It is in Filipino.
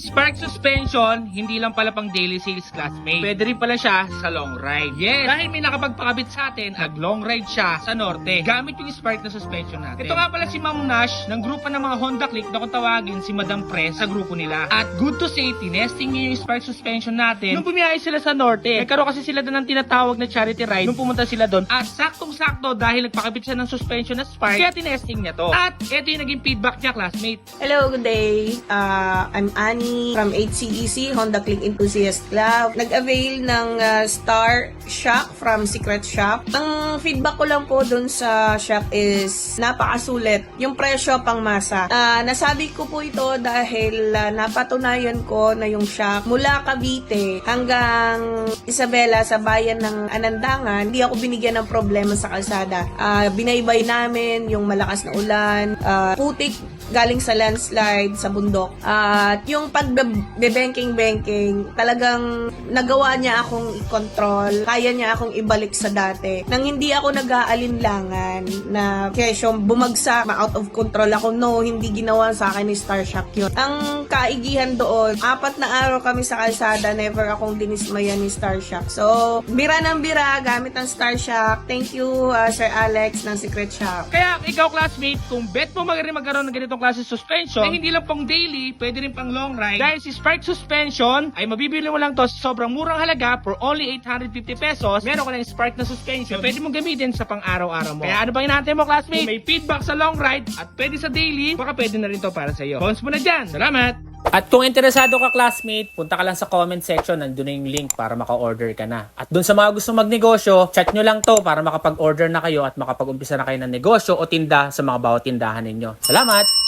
Spark suspension, hindi lang pala pang daily sales, classmate. Pwede rin pala siya sa long ride. Yes, dahil may nakapagpakabit sa atin, nag-long ride siya sa norte. Gamit yung Spark na suspension natin. Ito nga pala si Ma'am Nash ng grupo ng mga Honda Click na kung tawagin si Madam Pre sa grupo nila. At good to say, tinesting niya yung Spark suspension natin. Nung bumiyahe sila sa norte, nagkaroon kasi sila doon ng tinatawag na charity ride nung pumunta sila doon. At saktong-sakto dahil nagpakabit siya ng suspension na Spark, kaya tinesting niya to. At ito yung naging feedback niya, classmate. Hello, good day. I'm Annie from HCEC, Honda Click Enthusiast Club. Nag-avail ng Star Shock from Secret Shop. Ang feedback ko lang po dun sa shop is napakasulit. Yung presyo pang masa. Nasabi ko po ito dahil napatunayan ko na yung shock mula Cavite hanggang Isabela sa bayan ng Anandangan, hindi ako binigyan ng problema sa kalsada. Binaybay namin yung malakas na ulan, putik galing sa landslide sa bundok. At yung pagbe-banking, talagang nagawa niya akong i-control, kaya niya akong ibalik sa dati. Nang hindi ako nag-aalinlangan na kesyo bumagsak, out of control ako, no, hindi ginawa sa akin ni Star Shock yun. Ang kaigihan doon, 4 na araw kami sa kalsada, never akong dinismayan ni Star Shock. So, bira ng bira, gamit ng Star Shock. Thank you, Sir Alex ng Secret Shop. Kaya ikaw, classmate, kung bet mo magkaroon ng ganitong klase suspension, na hindi lang pang daily, pwede rin pang long ride. Dahil si Spark suspension ay mabibili mo lang to sa sobrang murang halaga for only 850 pesos. Meron ka ng Spark na suspension, pwede mong gamitin sa pang araw-araw mo. Kaya ano bang hinahantay mo, classmate? Kung may feedback sa long ride at pwede sa daily, baka pwede na rin to para sa iyo. Cons mo na dyan. Salamat! At kung interesado ka, classmate, punta ka lang sa comment section, nandun na yung link para maka-order ka na. At dun sa mga gusto magnegosyo, chat nyo lang to para makapag-order na kayo at makapag-umpisa na kayo ng negosyo o tinda sa mga bawat tindahan ninyo. Salamat!